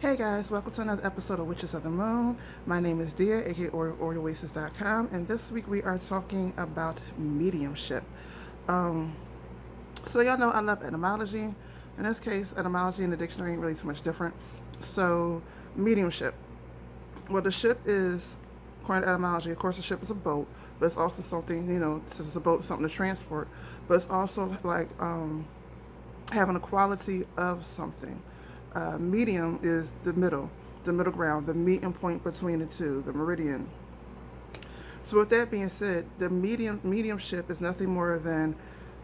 Hey guys, welcome to another episode of Witches of the Moon. My name is Dia, aka OrioOasis.com, and this week we are talking about mediumship. Um, so y'all know I love etymology. In this case, etymology and the dictionary ain't really too much different. So mediumship. Well, the ship is, according to etymology, of course, the ship is a boat, but it's also something, since it's a boat, it's something to transport. But it's also like having a quality of something. Medium is the middle ground, the meeting point between the two, the meridian. So with that being said, the mediumship is nothing more than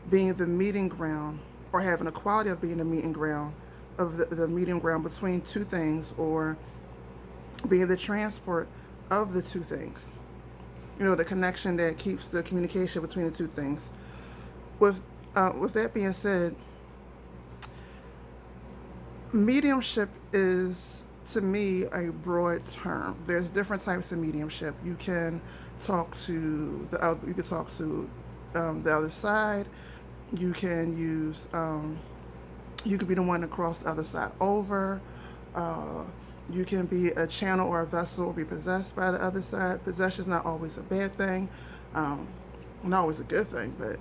being the meeting ground or having a quality of being the meeting ground of the medium ground between two things, or being the transport of the two things. The connection that keeps the communication between the two things. With that being said, mediumship is, to me, a broad term. There's different types of mediumship. You can talk to the other. You can talk to the other side. You can use. You could be the one to cross the other side over. Uh, you can be a channel or a vessel or be possessed by the other side. Possession is not always a bad thing. Um, Not always a good thing, but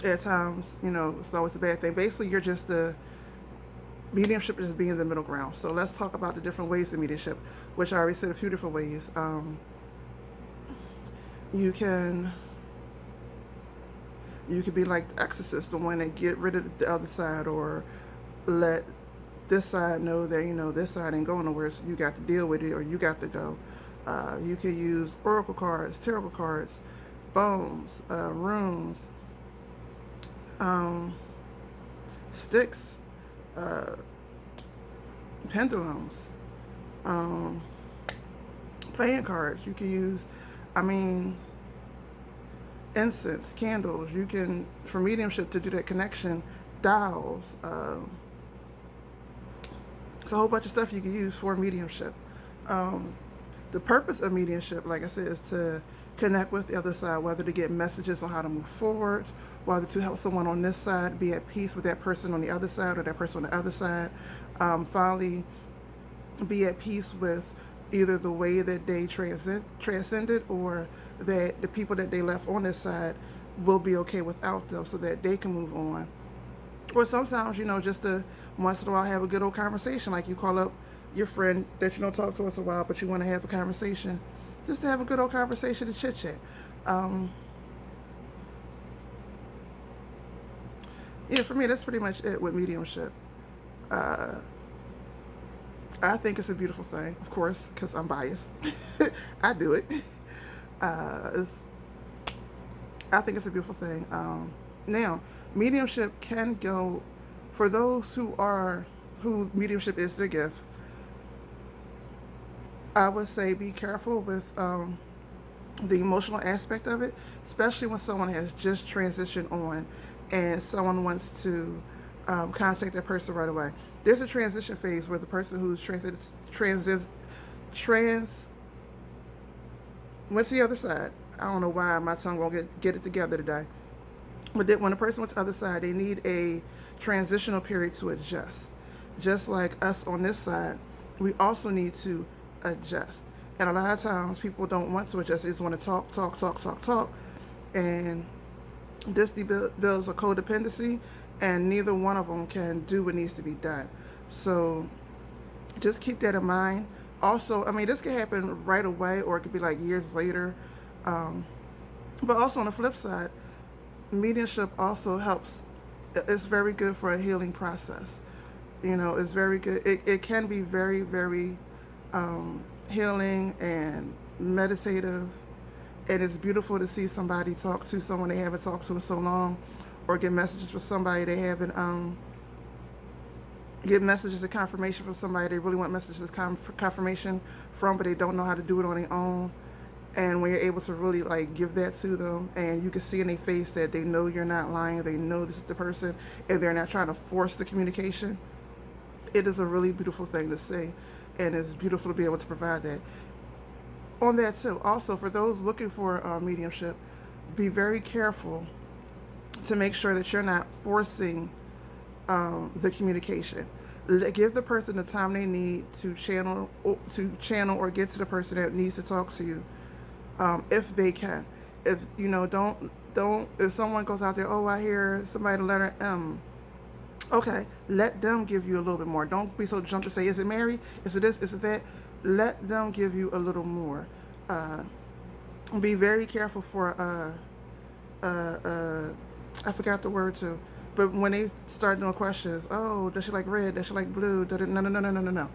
at times, it's not always a bad thing. Basically, you're just the mediumship is being the middle ground. So let's talk about the different ways of mediumship, which I already said a few different ways. You can you could be like the exorcist, the one that get rid of the other side, or let this side know that this side ain't going nowhere, so you got to deal with it, or you got to go. You can use oracle cards, tarot cards, bones, runes, um, sticks, uh, pendulums, um, playing cards. You can use, I mean, incense, candles. You can, for mediumship to do that connection, dials. It's a whole bunch of stuff you can use for mediumship. Um, the purpose of mediumship, like I said, is to connect with the other side, whether to get messages on how to move forward, whether to help someone on this side be at peace with that person on the other side, or that person on the other side. Finally, be at peace with either the way that they transcended, or that the people that they left on this side will be okay without them so that they can move on. Or sometimes, just to once in a while have a good old conversation, like you call up your friend that you don't talk to once in a while, but you want to have a conversation, just to have a good old conversation to chit chat. Um, yeah, for me, that's pretty much it with mediumship. Uh, I think it's a beautiful thing, of course, because I'm biased. I do it. It's, I think it's a beautiful thing. Now, mediumship can go for those who mediumship is their gift. I would say be careful with the emotional aspect of it, especially when someone has just transitioned on and someone wants to contact that person right away. There's a transition phase where the person who's trans went to the other side. I don't know why my tongue won't get it together today. But when a person went to the other side, they need a transitional period to adjust. Just like us on this side, we also need to adjust. And a lot of times people don't want to adjust. They just want to talk, talk, talk, talk, talk. And this builds a codependency, and neither one of them can do what needs to be done. So just keep that in mind. Also, I mean, this could happen right away, or it could be like years later. Um, but also on the flip side, mediumship also helps. It's very good for a healing process. It's very good. It can be very, very healing and meditative. And it's beautiful to see somebody talk to someone they haven't talked to in so long, or get messages from somebody they haven't, get messages of confirmation from somebody they really want messages of confirmation from, but they don't know how to do it on their own. And when you're able to really like give that to them, and you can see in their face that they know you're not lying, they know this is the person, and they're not trying to force the communication, it is a really beautiful thing to see, and it's beautiful to be able to provide that. On that too, also for those looking for mediumship, be very careful to make sure that you're not forcing the communication. Give the person the time they need to channel or get to the person that needs to talk to you, if they can. If you know, don't. If someone goes out there, oh, I hear somebody the letter M. Okay, let them give you a little bit more. Don't be so jump to say, is it Mary? Is it this? Is it that? Let them give you a little more. Uh, be very careful for I forgot the word too. But when they start doing questions, oh, does she like red? Does she like blue? No, no, no, no, no, no, no.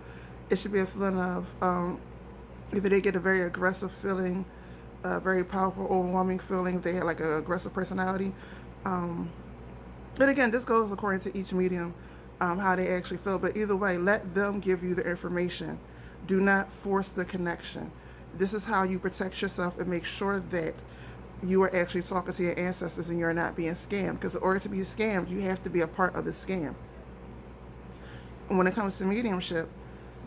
It should be a feeling of either they get a very aggressive feeling, a very powerful, overwhelming feeling. They have like an aggressive personality. Um, and again, this goes according to each medium, how they actually feel. But either way, let them give you the information. Do not force the connection. This is how you protect yourself and make sure that you are actually talking to your ancestors and you're not being scammed. Because in order to be scammed, you have to be a part of the scam. And when it comes to mediumship,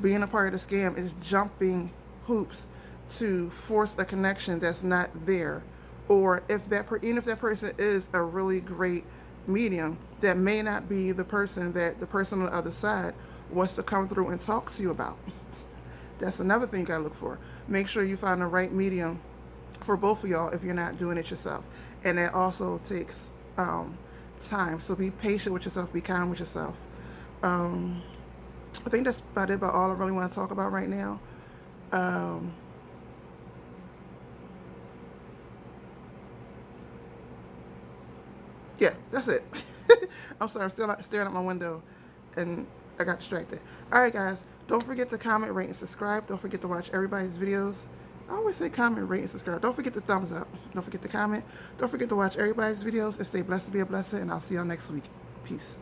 being a part of the scam is jumping hoops to force a connection that's not there. Or if even if that person is a really great medium, that may not be the person that the person on the other side wants to come through and talk to you about. That's another thing you gotta look for. Make sure you find the right medium for both of y'all if you're not doing it yourself. And that also takes time. So be patient with yourself, be kind with yourself. I think that's about all I really want to talk about right now. Yeah, that's it. I'm sorry, I'm still not staring out my window and I got distracted. Alright guys, don't forget to comment, rate, and subscribe. Don't forget to watch everybody's videos. I always say comment, rate, and subscribe. Don't forget the thumbs up. Don't forget to comment. Don't forget to watch everybody's videos and stay blessed to be a blessing. And I'll see y'all next week. Peace.